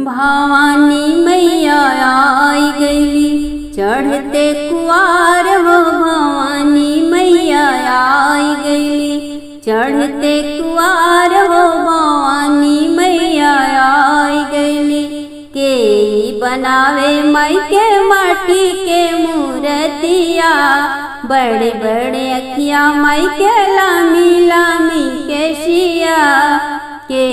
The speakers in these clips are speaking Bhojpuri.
भवानी मैया आई गईली। चढ़ते कुआर हो भवानी मैया आई गईली। चढ़ते कुआर हो भवानी मैया आई गईली। के बनावे माई के माटी के मूर्तिया, बड़े बड़े अखिया माई के लामी लामी केशिया। के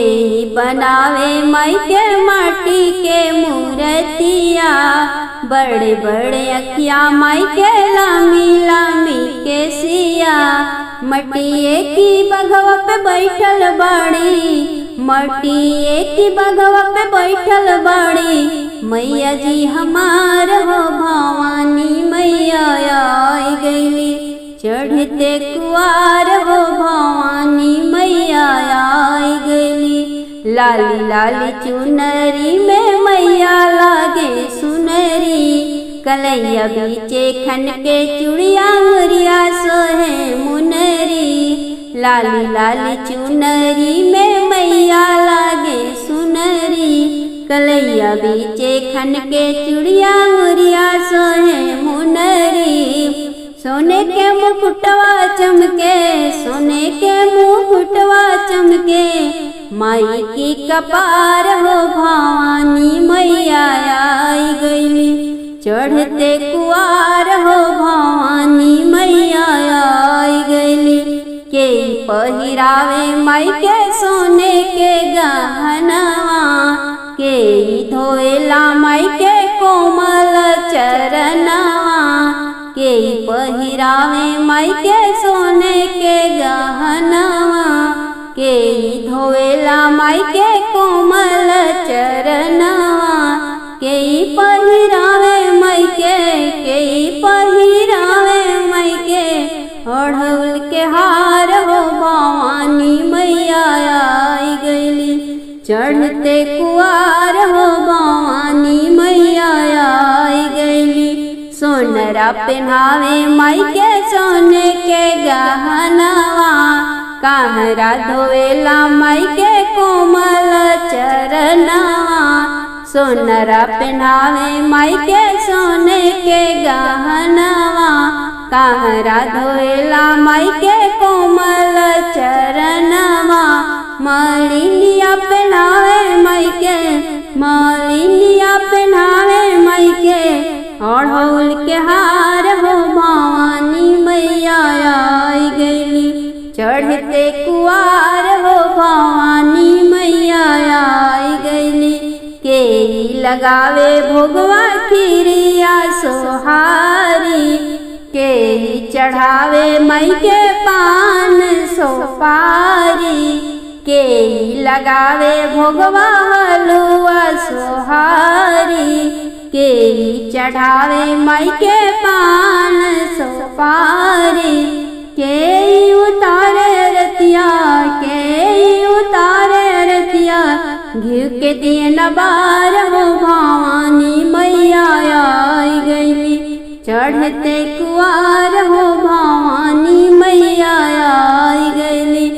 बनावे माई के माटी के मूर्तिया, बड़े बड़े अखिया माई के लामी लामी केशिया। मटिए की बघवा पे बैठल बाड़ी, मटिए की बघवा पे बैठल बाड़ी। मैया जी हमार हो भवानी मैया आई गईली। चढ़ते कुआर हो भवानी मैया आई गईली। लाली लाली चुनरी में मैया लागे सुनरी, कलैया बीचे खन के चूड़िया मुरिया सोहे मुनरी। लाली लाली चुनरी में मैया लागे सुनरी, कलैया बीचे खन के चूड़िया मुरिया सोहे मुनरी। सोने के मुकुटवा चमके, सोने के मुकुटवा चमके, माई की कपार हो भवानी मैया आई गईली। चढ़ते कुआर हो भवानी मैया आई गईली। के पहिरावे माई के सोने के गहनवा, के धोएला माई के कोमल चरणवा। के पहिरावे माई के सोने के गहनवा, के धोएला माई के कोमल चरणवा। के पहिरावे माई के पहिरावे माई के ओढ़ौल के हार हो भवानी मैया आई गईली। चढ़ते कुआर हो भवानी मैया आई गईली। सोनरा पहनावे माई के सोने के गहनवा, कहरा धोएला माई के कोमल चरणवा। सोनरा पहनावे माई के सोने के गहनवा, कहरा धोएला माई के कोमल चरणवा। मालिनिया पहनावे माई के, मालिनिया पहनावे माई के ओढ़ौल के हार हो भवानी मैया आई गईली। चढ़ते कुआर हो भवानी मैया आई गईली। के लगावे भोगवा खीरिया सोहारी, के चढ़ावे माई के पान सोपारी। के लगावे भोगवा हलुआ सोहारी, के चढ़ावे माई के पान सोपारी। के उतारे रतिया, के उतारे रतिया, घिउ के दिए नबार हो भवानी मैया आई गईली। चढ़ते कुआर हो भवानी मैया आई गईली।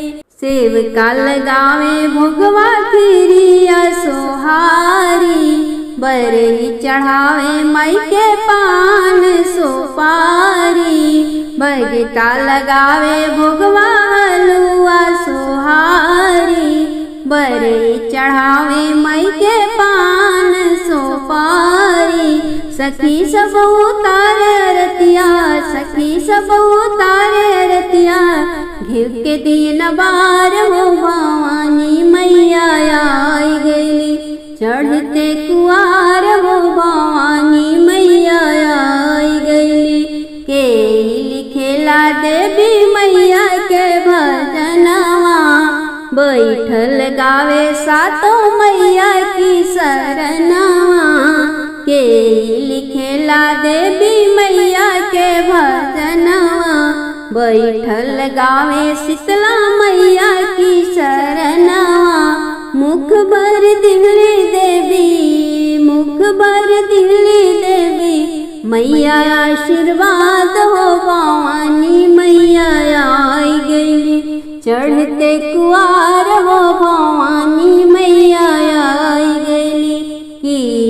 सेव का लगावे भोगवा खीरिया सोहारी, बरही चढ़ावे माई के पान सोपारी। बगता लगावे भोगवा हलुआ सोहारी, बरही चढ़ावे माई के पान सोपारी। सखी सब उतारे रतिया, सखी सब उतारे रतिया, घिउ के दिन बार हो भवानी मैया आई गईली। चढ़ते कुआर हो भवानी मैया आई गईली। के लिखेला देवी मैया के भजनवा, बैठल गावे सातो मैया की शरणवा। के लिखेला देवी मैया के भजनवा, बैठल गावे शीतला मैया की शरणवा। मुख भर दिहली देवी, मुख भर दिहली देवी, मैया आशीर्वाद हो भवानी मैया आई गईली। चढ़ते कुआर हो भवानी मैया आई गईली।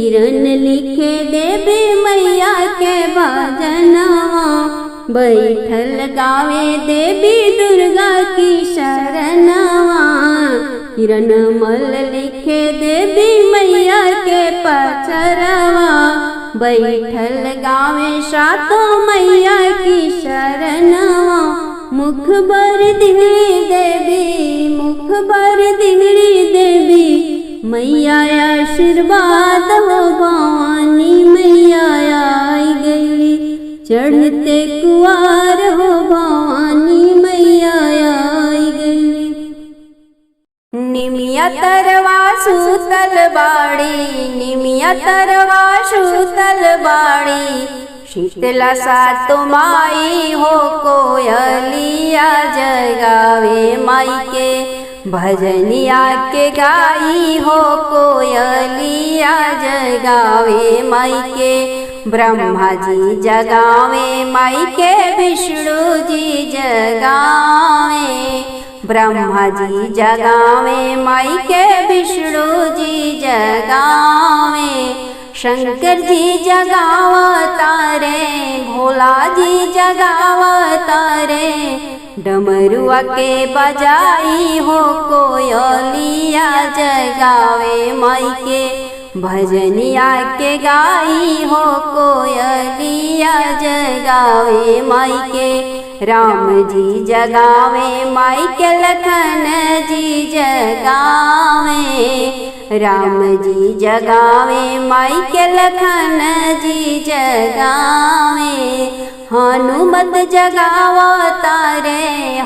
हिरन लिखे देवी मैया के भजनवा, बैठल गावे देवी दुर्गा की शरणवा। हिरन मल लिखे देवी मैया के पचरवा, बैठल गावे सातों मैया की शरणवा। मुख बर दिहरी देवी, मुख बर दिहरी देवी मैया आशीर्वाद हो भवानी मैया आई गई। चढ़ते कुआर हो भवानी मैया आई गई। निमिया तरवा सूतल बाड़ी, निमिया तरवा सूतल बाड़ी, शीतला सातो माई हो कोयलिया जगावे माई के भजनिया के गाई हो कोयलिया जगावे माई के। ब्रह्मा जी जगावे माई के विष्णु जी जगावे, ब्रह्मा जी जगावे माई के विष्णु जी जगावे। शंकर जी जगावतारे, भोला जी जगावतारे, डमरुआ के बजाई हो कोयलिया जगावे माई के भजनिया के गाई हो कोयलिया जगावे माई के। राम जी जगावे माई के लखन जी जगावे, राम जी जगावे माई के लखन जी जगावे। हनुमत जगावतारे,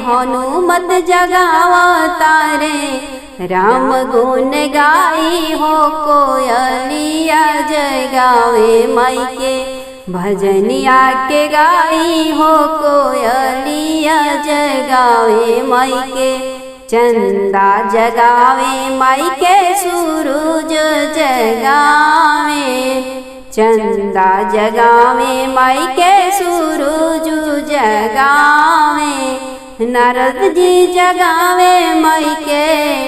हनुमत जगावतारे, राम गुण गाई हो कोयलिया जगावे माई के भजनिया के गाई हो कोयलिया जगावे माई के। चंदा जगावे माई के सूरज जगावे, चंदा जगावे माई के सूरज जगावे। नारद जी जगावे माई के,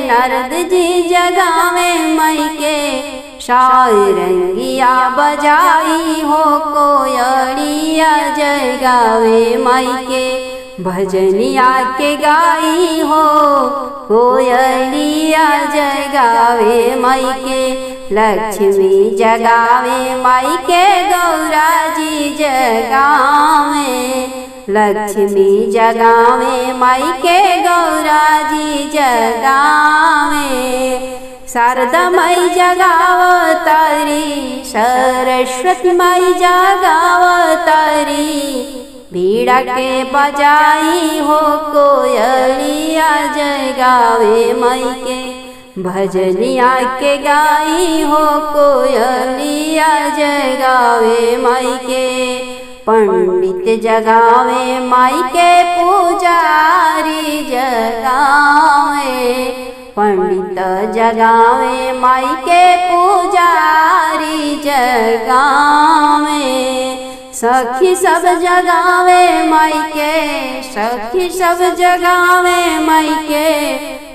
नारद जी जगावे माई के सारंगिया बजाई हो कोयलिया जगावे माई के भजनिया के गाई हो कोयलिया जगावे माई के। लक्ष्मी जगावे माई के गौरा जी जगावे, लक्ष्मी जगावे माई के गौरा जी जगावे। शारदा माई जगावतारी, सरस्वती माई जगावतारी, बीड़ा के बजाई हो कोयलिया जगावे माई के भजनिया के गाई हो कोयलिया जगावे माई के। पंडित जगावे माई के पुजारी जगावे, पंडित जगावे माई के पुजारी जगावे। सखी सब जगावे माई के, सखी सब जगावे माई के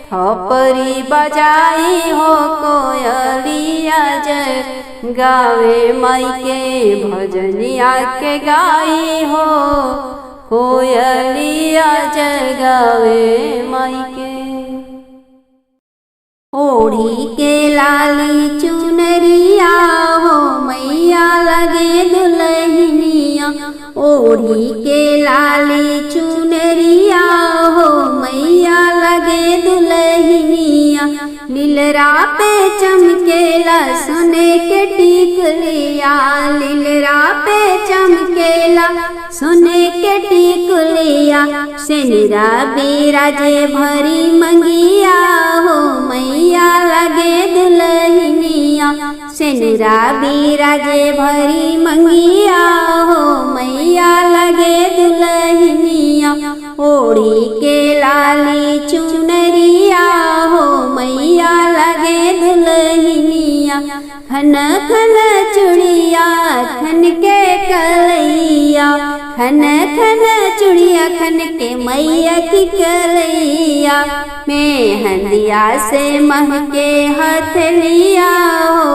थपरी बजाई हो कोयलिया जगावे माई के भजनिया के गाई हो कोयलिया जगावे माई के। ओढ़ी के लाली चुनरिया हो मैया लगे दुल्हनिया, ओढ़ी के लाली चुनरिया हो मैया लगे दुल्हनिया। लीलरा पे चमकेला सोने के टिकुलिया, लीलरा पे चमकेला सोने के टिकुलिया। सेनुरा बिराजे भरी मंगिया हो मैया लगे दुल्हनिया, सेनुरा बिराजे भरी मंगिया हो मैया लगे दुल्हनिया। ओढ़ी के लाली चुनरिया हो मैया लगे दुल्हनिया। खन खन चूड़िया खन के कलैया, खन खन चूड़िया खन के मैया की कलैया। मेहंदिया से महके हथलिया हो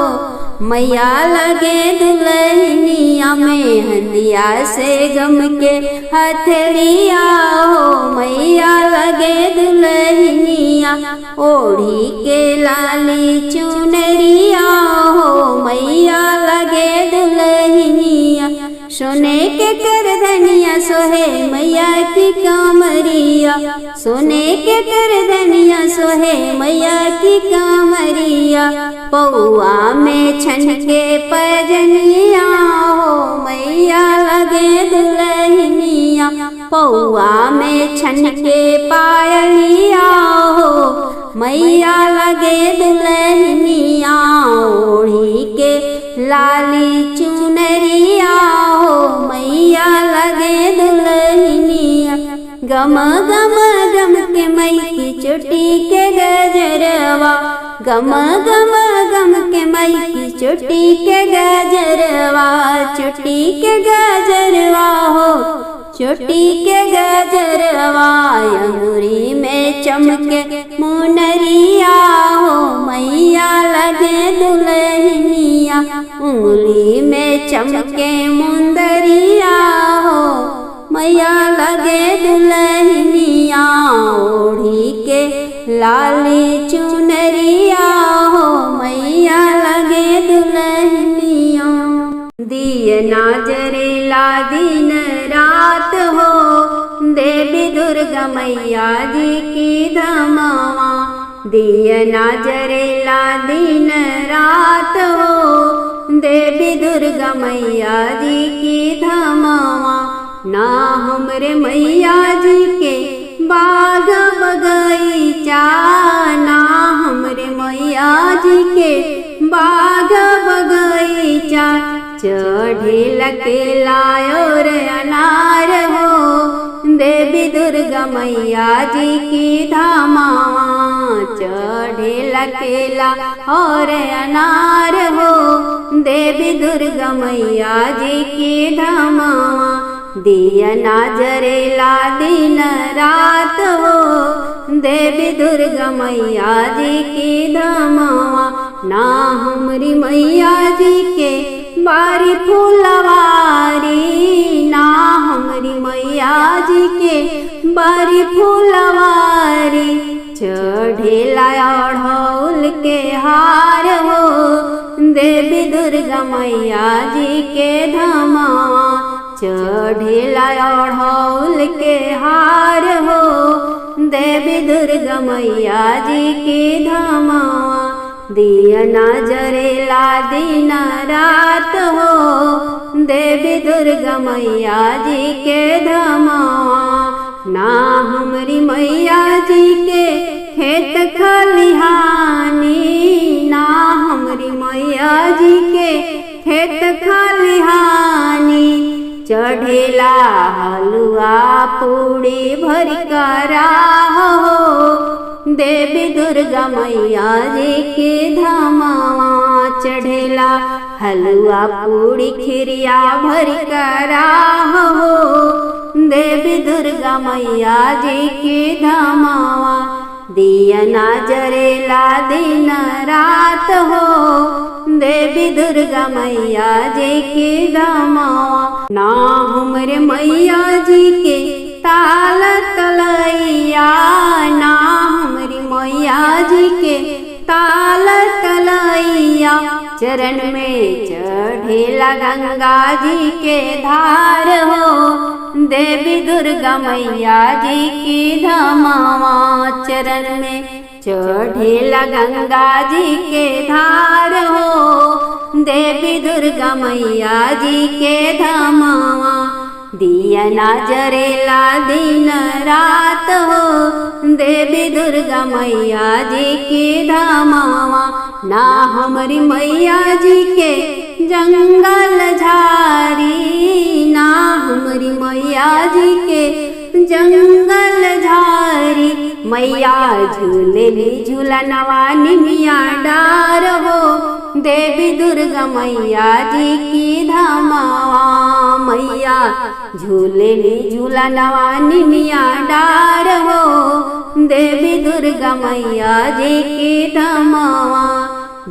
मैया लगे दुल्हनिया में हंदिया से गम के हथड़िया हो मैया लगे दुल्हनिया ओढ़ी के लाली चुनरिया हो मैया लगे दुल्हनिया सोने के करधनिया सोहे मैया की कामरिया सोने के करधनिया सोहे मैया की कामरिया पौआ में छन के पैजनिया हो मैया लगे दुल्हनिया पौआ में छन के पायलिया हो मैया लगे दुल्हनिया ओढ़ी के लाली चुनरिया हो मैया लगे दुल्हनिया गम गम गम के मई की चोटी के गजरवा गम गम गम के मई की चोटी के गजरवा चोटी के गजरवा हो चोटी के गजरवा अंगूरी में चमके मुनरिया हो मैया लगे दुल्हनिया उंगली में चमके मुंदरिया हो मैया लगे दुल्हनिया ओढ़ी के लाली चुनरिया हो मैया लगे दुल्हनिया दियना जरेला दिन रात हो देवी दुर्गा मैया जी की धमावा दियना जरेला दिन रात हो देवी दुर्गा मैया जी की धमावा ना हमरे मैया जी के बाग बगीचा ना हमरे मैया जी के बाग बगीचा चढ़ेला केला और अनार हो देवी दुर्गा मैया जी की धामावा चढ़ेला केला और अनार हो देवी दुर्गा मैया जी की धामावा दियना जरेला दिन रात हो देवी दुर्गा मैया जी की धामावा ना हमरी मैया जी के बारी फूलवारी ना हमरी मैया जी के बारी फूलवारी चढ़ेला अढ़ौल के हार हो देवी दुर्गा मैया जी के धामावा चढ़ेला अढ़ौल के हार हो देवी दुर्गा मैया जी की धामावा दियना जरेला दिन रात हो देवी दुर्गा मैया जी के धामावा ना हमरी मैया जी के खेत खलिहानी ना हमरी मैया जी के खेत खलिहानी चढ़ेला हलुआ पूड़ी भरी करा हो देवी दुर्गा मैया जी के धामावा चढ़ेला हलुआ पूड़ी खिरिया भरी करा हो देवी दुर्गा मैया जी के धामावा दियना जरेला दिन रात हो देवी दुर्गा मैया जी के धामावा ना हमरे मैया जी के ताल तलैया ना हमरी मैया जी के ताल तलैया चरण में चढ़ेला गंगा जी के धार हो देवी दुर्गा मैया जी की धामावा चरण में चढ़ेला गंगा जी के धार हो देवी दुर्गा मैया जी के धामावा दियना जरेला दिन रात हो देवी दुर्गा मैया जी की धामावा ना हमारी मैया जी के जंगल झारी ना हमारी मैया जी के जंगल झारी मैया झूलेली झूलनवा निमिया डार हो देवी दुर्गा मैया जी की धामावा मैया झूलेली झूलनवा निमिया डार हो देवी दुर्गा मैया जी की धामावा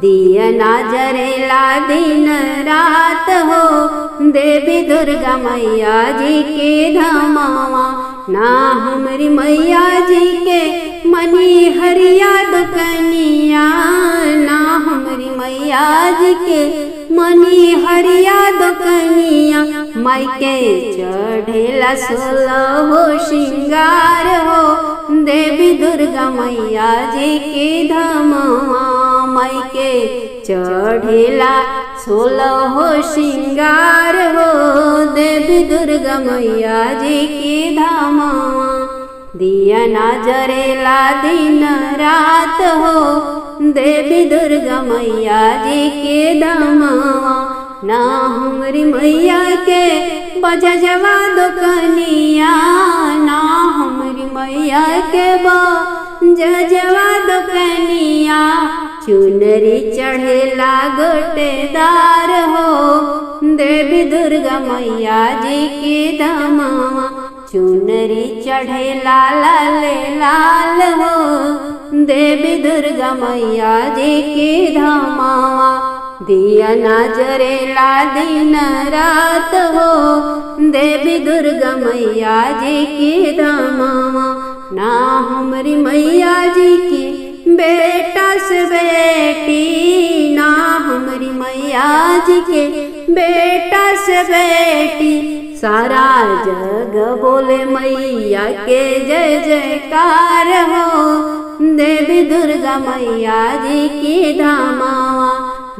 दिया ना जरेला दिन रात हो देवी दुर्गा मैया जी के धमावा ना हमरी मैया जी के मनी हरिया दुकनिया ना हमरी मैया जी के मनी हरिया दुकनिया माई के चढ़ेला 16 हो श्रृंगार हो देवी दुर्गा मैया जी के धमावा माई के चढ़ेला 16 हो श्रृंगार हो देवी दुर्गा मैया जी के धमावा दिया ना जरेला दिन रात हो देवी दुर्गा मैया जी के धमावा ना हमरी मैया के बजजवा दुकनिया ना हमरी मैया के बजजवा दुकनिया चुनरी चढ़ेला गोटेदार हो देवी दुर्गा मैया जी के धमावा चुनरी चढ़ेला लाल लाल हो देवी दुर्गा मैया जी के धमावा दिया ना जरेला दिन रात हो देवी दुर्गा मैया जी के धमावा ना हमरी मैया जी की बेटा से बेटी ना हमरी मैया जी के बेटा से बेटी सारा जग बोले मैया के जय जयकार हो देवी दुर्गा मैया जी की धमावा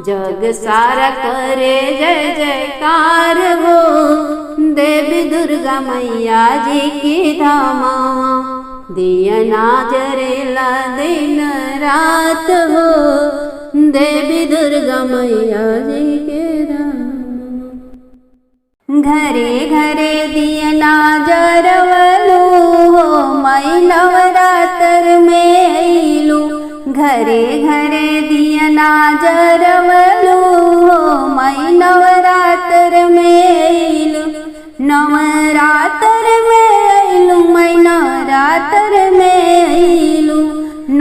जग सारा करे जय जयकार हो देवी दुर्गा मैया जी की धमावा दिया ना जरेला दिन रात हो देवी दुर्गा मैया जी के धमावा घरे घरे दिया ना जरवलू हो माई नवरात्र में अइलू घरे घरे दिया ना जरवलू हो माई नवरात्र में अइलू नवरात्र में अइलू माई नवरात्र में अइलू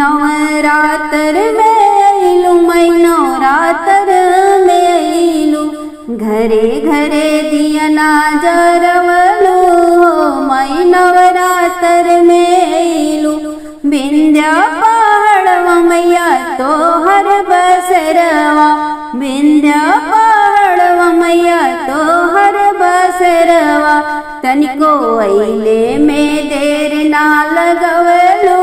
नवरात्र में अइलू माई नवरात्र में अइलू घरे घरे दिया ना जरवलू माई नवरात्र में अइलू विंध्या पहाड़वा मैया तोहर बसरवा विंध्या पहाड़वा मैया तोहर बसरवा तनिको अइले में देर ना लगवलू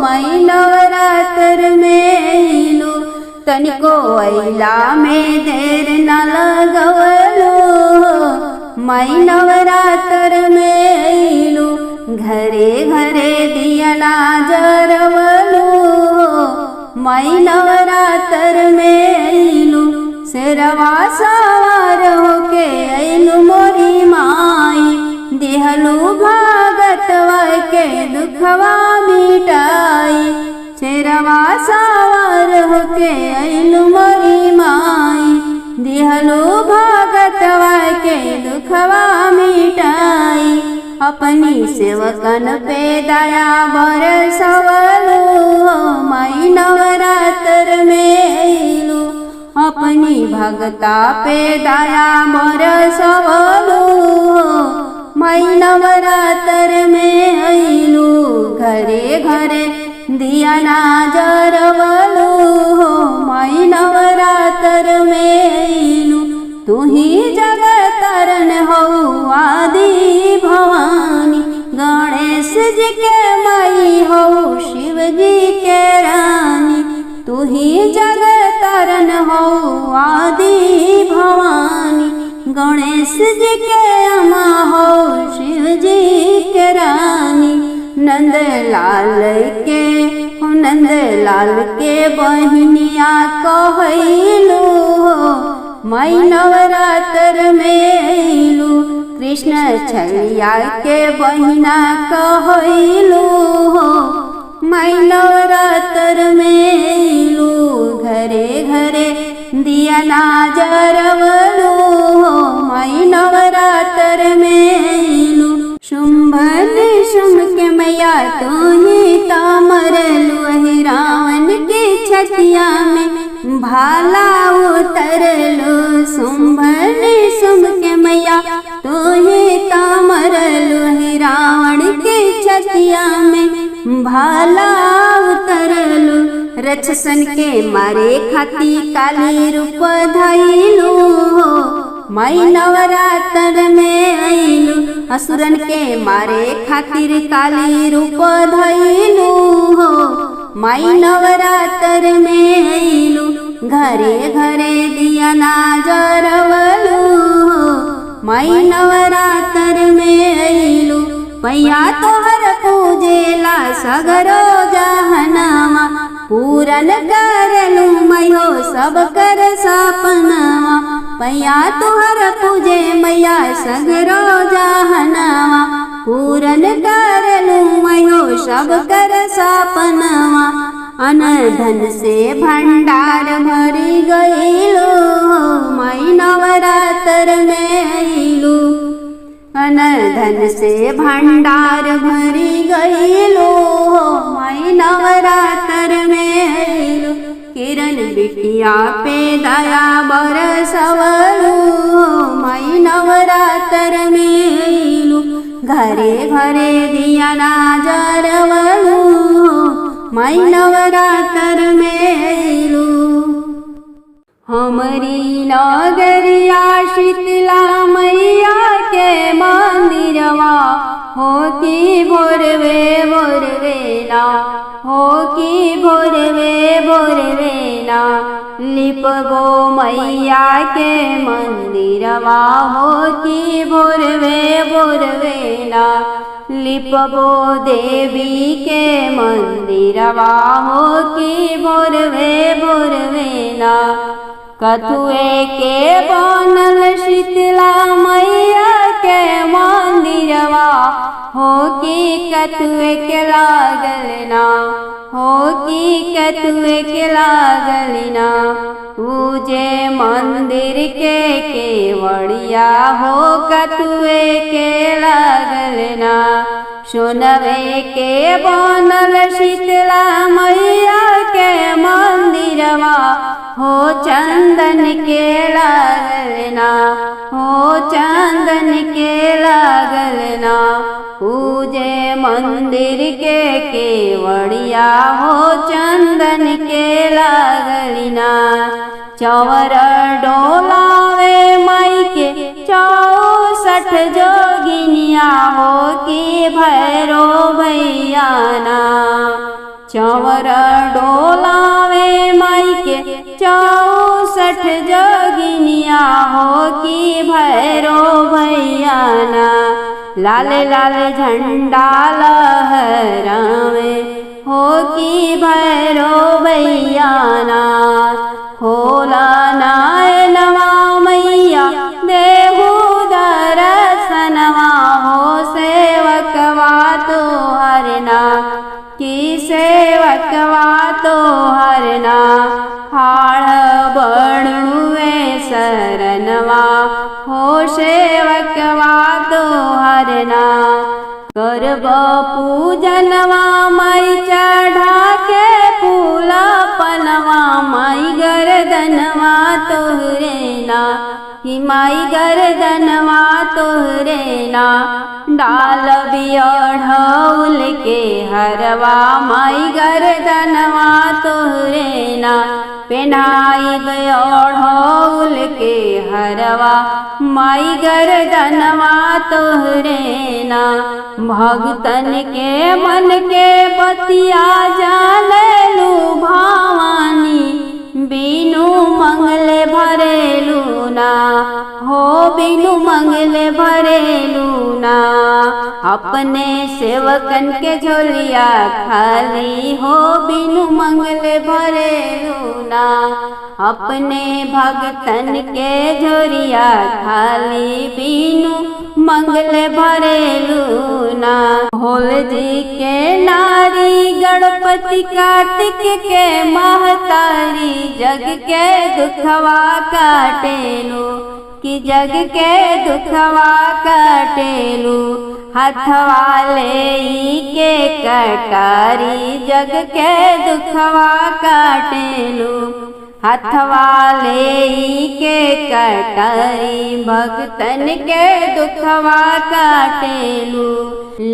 माई नवरात्र में अइलू तनिको अइला में देर न लगवलू माई नवरात्र में अइलू घरे घरे दिया ना जरवलू माई नवरात्र में अइलू शेरवा सवार होके अइलू मोरी माई दिहलू भागतवा के दुखवा मिटाई शेरवा सवार होके अइलू मोरी माई दिहलू भागतवा के दुखवा मिटाई अपनी सेवकन पे दया बरसवलू माई नवरात्र में अइलू अपनी भगता पे दया बरसवलू माई नवरात्र में अइलू घरे घरे दिया ना जरवलू माई नवरात्र में अइलू तू ही जगतरन हो आदि भवानी गणेश जी के माई हो शिव जी के रानी तू ही जगतरन हो आदि भवानी गणेश जी के अमा हो शिव जी के रानी नंदलाल के बहनिया कहलू माई नवरात्र में अइलू कृष्ण छलिया के बहिना कहलू माई नवरात्र में अइलू घरे घरे दिया ना जरवलू माई नवरात्र में अइलू शुंभ निशुंभ के मैया तू ही तामरलू रावण के छतिया में भाला उतरलो शुंभने शुंभ के मैया तोहे तामरलो ही रावण के छतिया में भाला उतरलो रक्षसन के मारे खाती काली रूप धैलू हो माई नवरात्र में आइलू असुरन के मारे खातिर काली रूप धैलू हो माई नवरात्र में आइलू घरे घरे दिया ना जरवलू हो माई नवरात्र में आइलू पैया तोहर पूजेला सगरो जहनामा पूरन करलू मैयो सब कर सपनावा पैया तोहर पूजे मैया सगरो जहनामा पूरन करलू मैयो सब कर सपनावा अनधन से भंडार भरी गईलो माई नवरात्र में आइलू अनधन से भंडार भरी गईलो माई नवरात्र में आइलू किरण बिटिया पे दया बरसवलू माई नवरात्र में आइलू घरे घरे दिया ना जरवलू माई नवरात्र में आइलू हमरी नगरिया शीतला मैया के मंदिरवा हो की भोरवे भोरवेला हो की भोरवे भोरवेला लिपबो मैया के मंदिरवा हो की भोरवे भोरवेला लिपबो देवी के मंदिरवा हो की भोरवे भोरवेला कथुए के बनल शीतला मैया के मंदिरवा हो की कथुए के लागल ना हो की कथुए के लागल ना पूजे मंदिर के केवड़िया हो कथुए के लागल ना सोनवे के बनल शीतला मैया के मंदिरवा हो चंदन के लागल ना हो चंदन के लागल ना पूजे मंदिर के केवड़िया हो चंदन के लागल ना चवर डोलावे माई के 64 जोगिनिया हो की भैरो भैया ना चवर डोलावे माई के 64 जोगिनिया हो की भैरो भैया ना लाल लाल झंडा लहरावे हो की भैरो भैया ना होला नयनवा मैया देहु दर्शनवा हो सेवकवा तो हरना की सेवकवा तो हरना हाड़ बड़ुए शरणवा हो सेवकवा तो हरना करब पूजनवा माई चढ़ा के फूला पनवा माई गर्दनवा तोहरे ना कि माई गर्दनवा तोहरे ना डाल बियढ़ौल के हरवा माई गर्दनवा तोहरे ना पेनाई बियढ़ौल के हरवा माई गर्दनवा तोहरे ना भगतन के मन के बतिया जानलू भवानी बिनु मंगले भरेलू ना हो बिनु मंगले भरेलू ना अपने सेवकन के झोलिया खाली हो बिनु मंगले भरेलू ना अपने भगतन के झोरिया खाली बिनु मंगले भरेलू ना भोल जी के नारी गणपति कार्तिक के महतारी जग के दुखवा काटेलू कि जग के दुखवा काटेलू हथवा ले के कटारी जग के दुखवा काटेलू हथवा ले के कटाई भक्तन के दुखवा काटेलू।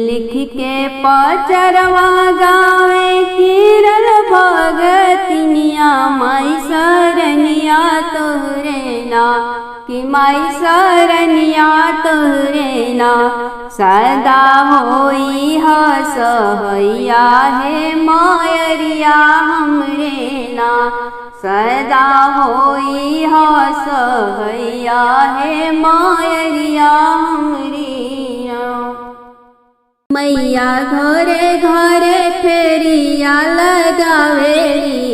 लिख के पचरवा गावे किरल भगतिनिया माई सरनिया तोहरे ना कि माई सरनिया तोहरे ना। सदा होई सहैया हे मायरिया हमरे ना। सदा होई सहैया हे मायरिया हमरी ना। मैया घरे घरे फेरिया लगावेली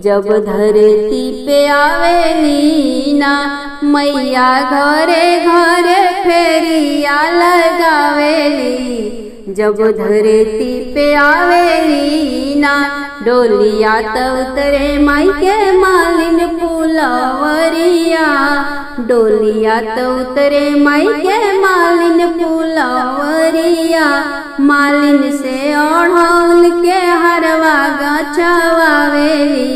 जब धरती पे आवेली ना। मैया घरे घरे फेरिया लगावेली जब धरती पे आवेली ना। डोलिया त उतरे माई के मालिन फुलवरिया। डोलिया त उतरे माई के मालिन फुलवरिया। मालिन से ओढ़ौल के हरवा गछवावेली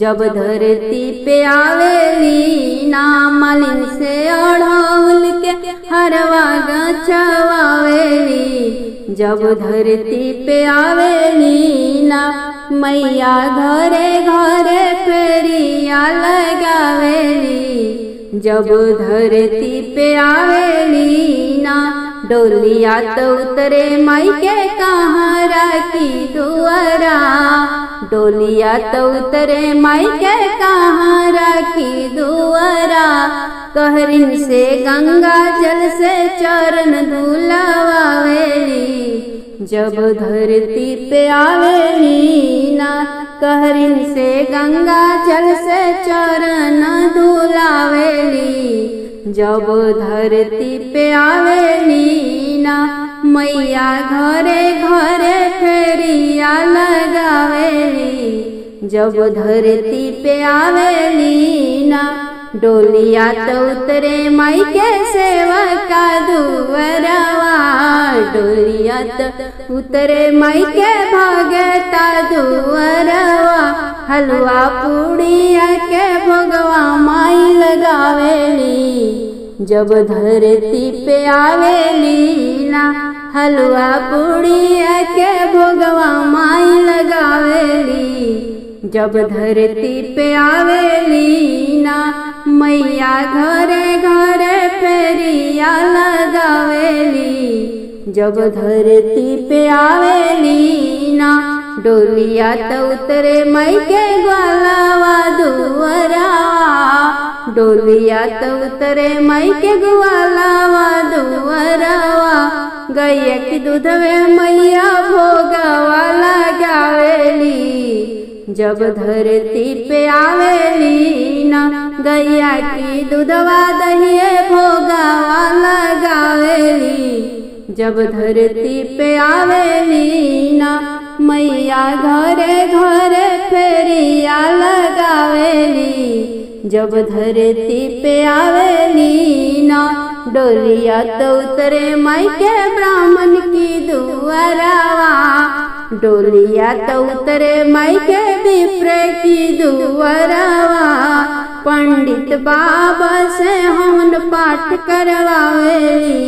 जब धरती पे आवेली ना। मालिन से ओढ़ौल के हरवा गछवावेली जब धरती पे आवेली ना। मैया घरे घरे फेरिया लगावेली जब धरती पे आवेली ना। डोलिया तो उतरे माई के कहारा की दुआरा। डोलिया तो उतरे माई के कहारा की दुआरा। कहरिन से गंगा जल से चरण धुलवावेली जब धरती पे आवेली ना। कहरिन से गंगा जल से चरण धुलावेली जब धरती पे आवेली ना। मैया घरे घरे फेरिया लगावेली जब धरती पे आवेली ना। डोलिया तो उतरे माई के सेवका दुवरवा। डोलिया तो उतरे माई के भगता दुवरवा। हलवा पूड़िया के भोगवा माई लगावेली जब धरती पे आवेली ना। हलवा पूड़िया के भोगवा माई लगावेली जब धरती पे आवेली ना। मैया घरे घरे फेरिया लगावेली जब धरती पे आवेली ना। डोलिया तो उतरे माई के ग्वालावा दुवरवा। डोलिया तो उतरे माई के ग्वालावा दुवरवा। गैया के दूधवे मैया भोगवा लगावेली जब धरती पे आवेली ना। गैया की दूधवा दहिए भोगवा लगावेली जब धरती पे आवेली ना। मैया घरे घरे फेरिया लगावेली जब धरती पे आवेली ना। डोलिया तो उतरे माई के ब्राह्मण की दुआरवा। डोलिया तो उतरे माई के विप्र की दुआरवा। पंडित बाबा से हमन पाठ करवावेली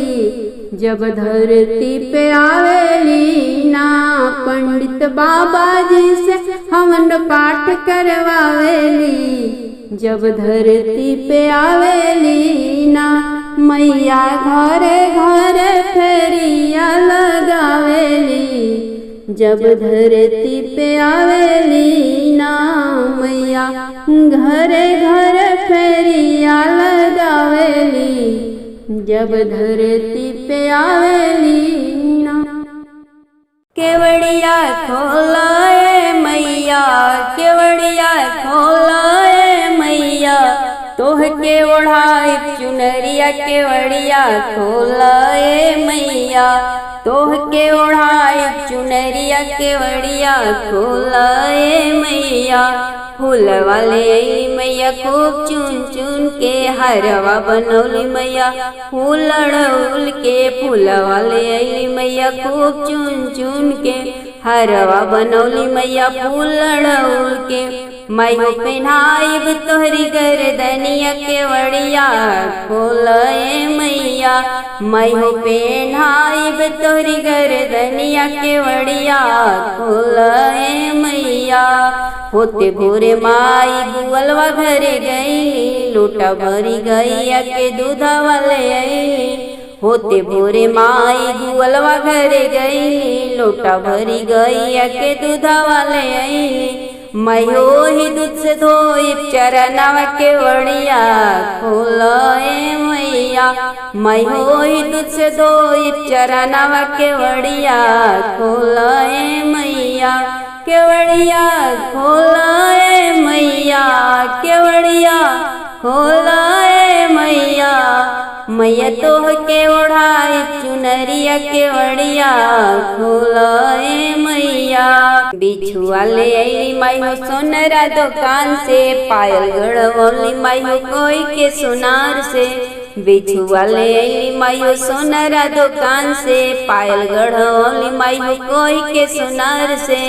जब धरती पे आवेली ना। पंडित बाबा जी से हमन पाठ करवावेली जब धरती पे आवेली ना। मैया घरे घरे फेरिया लगावेली जब धरती पे आवेली ना। मैया घरे घरे फेरिया लगावेली जब धरती पे आवेली ना। केवड़िया खोलाए मैया केवड़िया खोलाए मैया। तोह के ओढ़ाई चुनरिया केवड़िया खोलाए मैया। तोह के ओढ़ाई चुनरिया केवड़िया खोलाए मैया। फूल वाले मैया खूब चुन चुन के हरवा बनौली मैया। फूल अड़उल के फूल वाले मैया खूब चुन चुन के हरवा बनौली मैया। फूल अड़उल के मैयो पहनाइब तोहरी गर्दनिया केवड़िया खोल ए मैया। मैयो पहनाइब तोहरी गर्दनिया केवड़िया खोल ए मैया। होते भोरे माई गुअलवा घरे गईली लोटा भरी गैया के दूधा वाले आईली। होते भोरे माई गुअलवा घरे गईली लोटा भरी गैया के दूधा वाले आईली। मैयो ही दूध से धोइब चरनवा केवड़िया खोल ए मैया। मैयो ही दूध से धोइब चरनवा केवड़िया खोल ए मैया। केवड़िया खोल ए मैया केवड़िया खोल ए मैया। मैया तोह के ओढ़ाई चुनरिया केवड़िया खोल ए मैया। बिछुआ ले आई मैयो सोनरा दुकान से पायल गढ़वली मैयो कोई के सुनार से। बिछुआ ले आई मैयो सोनरा दुकान से पायल गढ़वली मैयो कोई के सुनार से।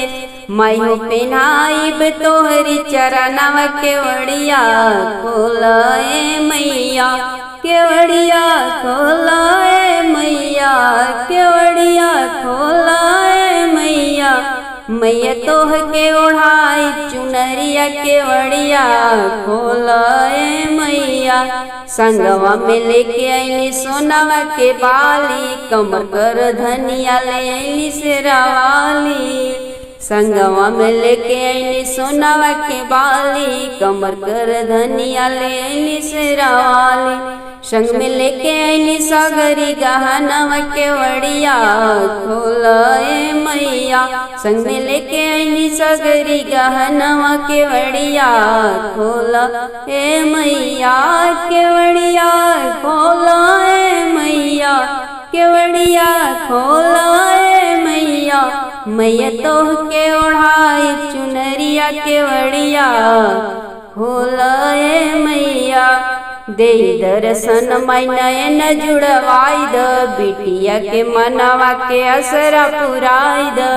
मैयो पहनाइब तोहरी चरनवा केवड़िया खोल ए मैया। केवड़िया खोल ए मैया केवड़िया खोल ए मैया। मैया तोह के ओढ़ाई चुनरिया केवड़िया खोल ए मैया। संगवा में लेके आईली सोनावा के बाली कमर कर धनिया ले आईली शेरावाली। संगवा में लेके आईली सोनावा के बाली कमर कर धनिया ले आईली शेरावाली। संग में लेके आईली सागरी गहनवा केवड़िया खोल ए मैया। संग में लेके आईली सागरी गहनवा केवड़िया खोल ए मैया। केवड़िया खोल ए मैया केवड़िया खोल ए मैया। मैया तोह के ओढ़ाई चुनरिया केवड़िया खोल ए मैया। दे दर्शन माई नयन जुड़वाई द बिटिया के मनवा के असरा पुराई द।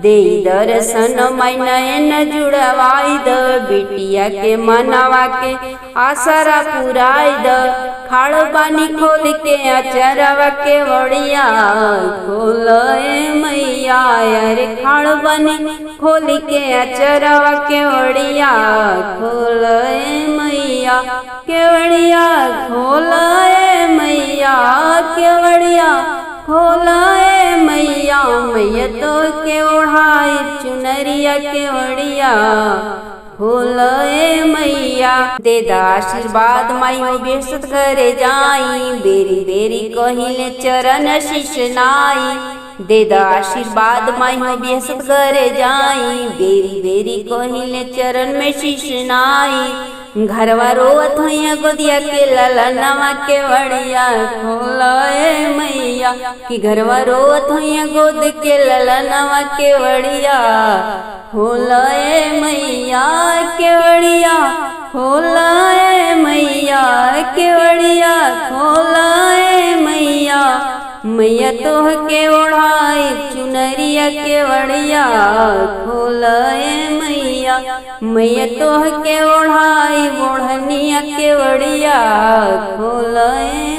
दे दर्शन माई नयन जुड़वाई द बिटिया के मनवा के आसरा पुराई द। खाड़ बानी खोल के अचरवा केवड़िया खोल ए मैया। अरे खाड़ बानी खोल के अचरवा केवड़िया खोल ए मैया। केवड़िया खोल ए मैया केवड़िया खोल ए मैया। मैया तो के ओढ़ाई चुनरिया केवड़िया खोल ए मैया। दे दा आशीर्वाद माइयो बेसत करे जाई बेरी बेरी कहिले चरण शीश नाई। दे दा आशीर्वाद माइयो बेसत करे जाई बेरी बेरी कहिले चरण में शीश नाई। घरवा रोवत होइया गोदिया के ललनवा केवड़िया खोल ए मैया। कि घरवा रोवत होइया गोद के ललनवा केवड़िया खोल ए मैया। केवड़िया खोल ए मैया केवड़िया खोल ए मैया। मैया तोह के ओढ़ाई चुनरिया केवड़िया खोल ए मैया। मैया तोह के ओढ़ाई ओढ़निया केवड़िया खोल ए